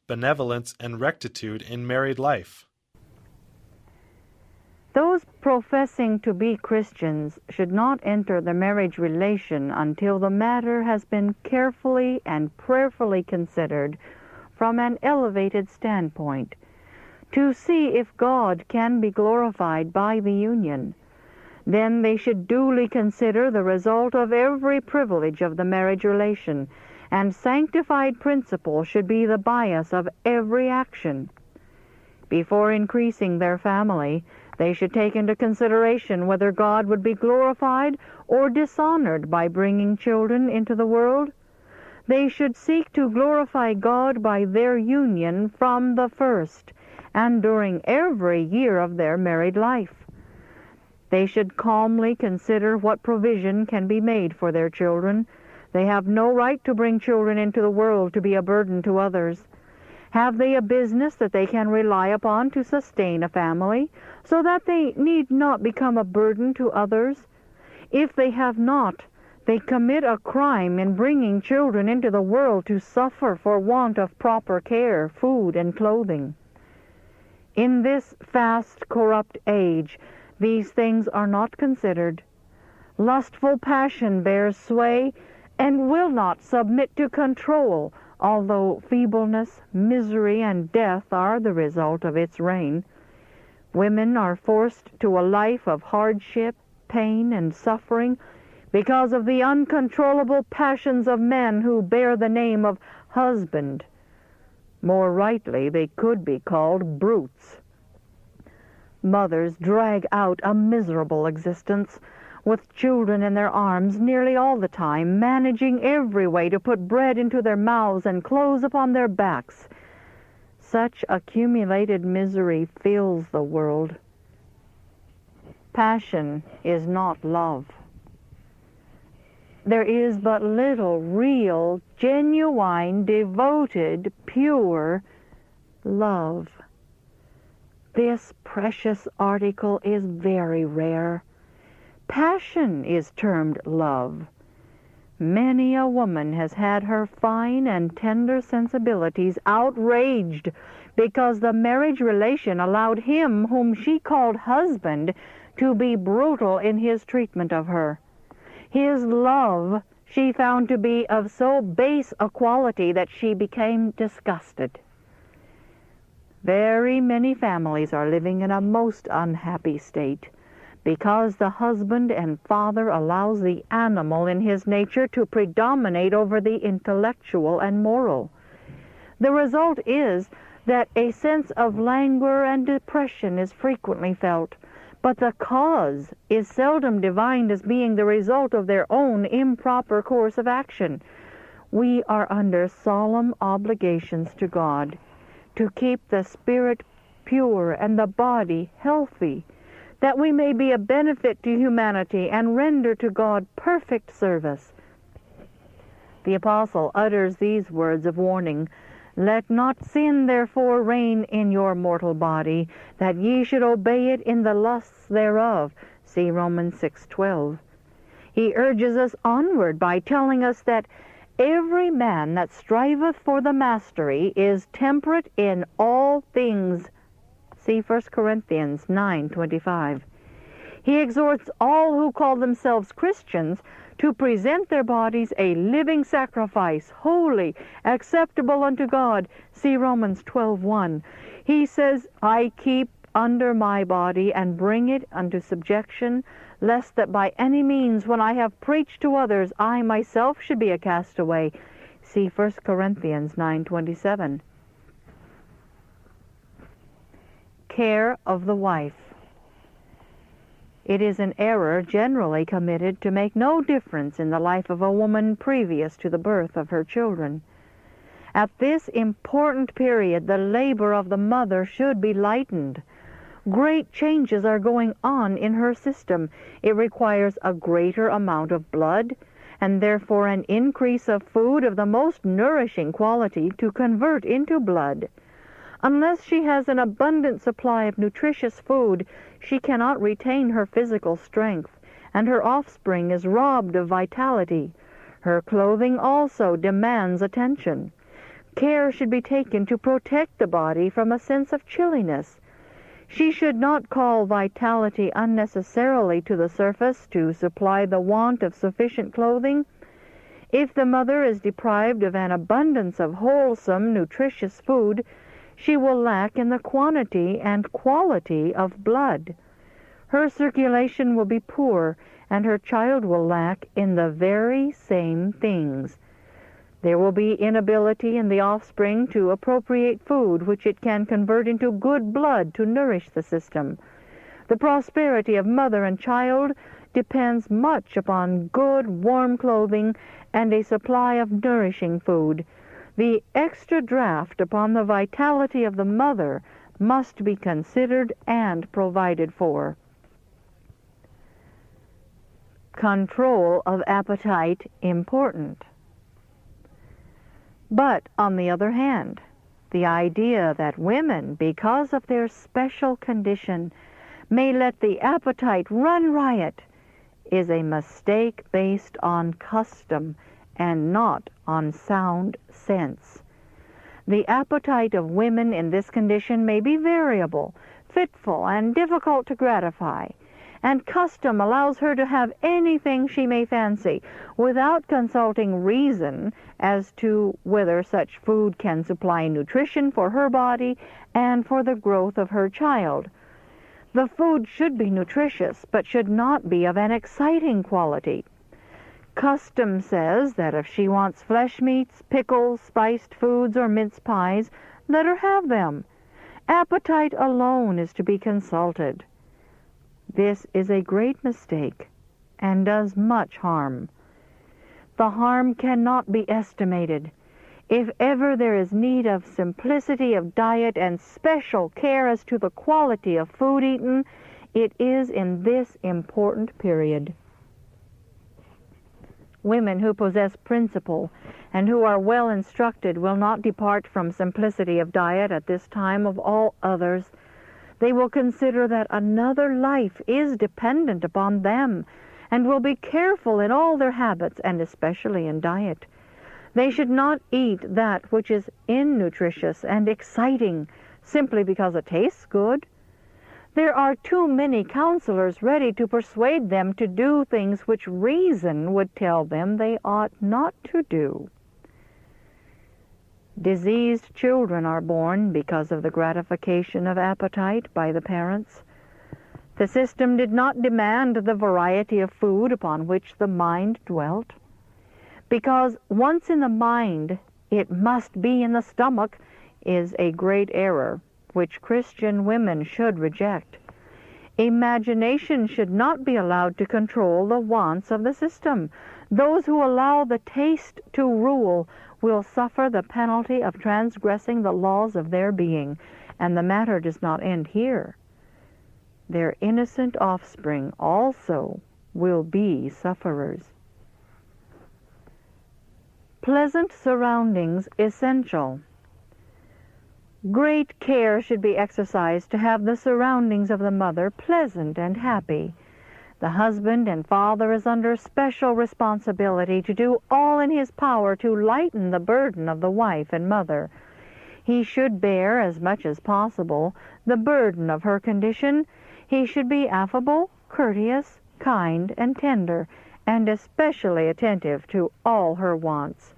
benevolence, and rectitude in married life. Those professing to be Christians should not enter the marriage relation until the matter has been carefully and prayerfully considered from an elevated standpoint, to see if God can be glorified by the union. Then they should duly consider the result of every privilege of the marriage relation, and sanctified principle should be the bias of every action. Before increasing their family, they should take into consideration whether God would be glorified or dishonored by bringing children into the world. They should seek to glorify God by their union from the first, and during every year of their married life. They should calmly consider what provision can be made for their children. They have no right to bring children into the world to be a burden to others. Have they a business that they can rely upon to sustain a family, so that they need not become a burden to others? If they have not, they commit a crime in bringing children into the world to suffer for want of proper care, food, and clothing. In this fast, corrupt age, these things are not considered. Lustful passion bears sway and will not submit to control, although feebleness, misery, and death are the result of its reign. Women are forced to a life of hardship, pain, and suffering because of the uncontrollable passions of men who bear the name of husband. More rightly, they could be called brutes. Mothers drag out a miserable existence, with children in their arms nearly all the time, managing every way to put bread into their mouths and clothes upon their backs. Such accumulated misery fills the world. Passion is not love. There is but little real, genuine, devoted, pure love. This precious article is very rare. Passion is termed love. Many a woman has had her fine and tender sensibilities outraged because the marriage relation allowed him whom she called husband to be brutal in his treatment of her. His love she found to be of so base a quality that she became disgusted. Very many families are living in a most unhappy state, because the husband and father allows the animal in his nature to predominate over the intellectual and moral. The result is that a sense of languor and depression is frequently felt, but the cause is seldom divined as being the result of their own improper course of action. We are under solemn obligations to God to keep the spirit pure and the body healthy, that we may be a benefit to humanity and render to God perfect service. The apostle utters these words of warning: "Let not sin therefore reign in your mortal body, that ye should obey it in the lusts thereof." See Romans 6:12. He urges us onward by telling us that every man that striveth for the mastery is temperate in all things. See 1 Corinthians 9:25. He exhorts all who call themselves Christians to present their bodies a living sacrifice, holy, acceptable unto God. See Romans 12:1. He says, "I keep under my body and bring it unto subjection, lest that by any means, when I have preached to others, I myself should be a castaway." See 1 Corinthians 9:27. Care of the wife. It is an error generally committed to make no difference in the life of a woman previous to the birth of her children. At this important period, the labor of the mother should be lightened. Great changes are going on in her system. It requires a greater amount of blood, and therefore an increase of food of the most nourishing quality to convert into blood. Unless she has an abundant supply of nutritious food, she cannot retain her physical strength, and her offspring is robbed of vitality. Her clothing also demands attention. Care should be taken to protect the body from a sense of chilliness. She should not call vitality unnecessarily to the surface to supply the want of sufficient clothing. If the mother is deprived of an abundance of wholesome, nutritious food, she will lack in the quantity and quality of blood. Her circulation will be poor, and her child will lack in the very same things. There will be inability in the offspring to appropriate food which it can convert into good blood to nourish the system. The prosperity of mother and child depends much upon good, warm clothing and a supply of nourishing food. The extra draft upon the vitality of the mother must be considered and provided for. Control of appetite important. But, on the other hand, the idea that women, because of their special condition, may let the appetite run riot is a mistake based on custom and not on sound sense. The appetite of women in this condition may be variable, fitful, and difficult to gratify, and custom allows her to have anything she may fancy, without consulting reason as to whether such food can supply nutrition for her body and for the growth of her child. The food should be nutritious, but should not be of an exciting quality. Custom says that if she wants flesh meats, pickles, spiced foods, or mince pies, let her have them. Appetite alone is to be consulted. This is a great mistake and does much harm. The harm cannot be estimated. If ever there is need of simplicity of diet and special care as to the quality of food eaten, it is in this important period. Women who possess principle and who are well instructed will not depart from simplicity of diet at this time of all others. They will consider that another life is dependent upon them, and will be careful in all their habits, and especially in diet. They should not eat that which is innutritious and exciting, simply because it tastes good. There are too many counselors ready to persuade them to do things which reason would tell them they ought not to do. Diseased children are born because of the gratification of appetite by the parents. The system did not demand the variety of food upon which the mind dwelt. Because once in the mind, it must be in the stomach, is a great error, which Christian women should reject. Imagination should not be allowed to control the wants of the system. Those who allow the taste to rule will suffer the penalty of transgressing the laws of their being, and the matter does not end here. Their innocent offspring also will be sufferers. Pleasant surroundings essential. Great care should be exercised to have the surroundings of the mother pleasant and happy. The husband and father is under special responsibility to do all in his power to lighten the burden of the wife and mother. He should bear, as much as possible, the burden of her condition. He should be affable, courteous, kind, and tender, and especially attentive to all her wants.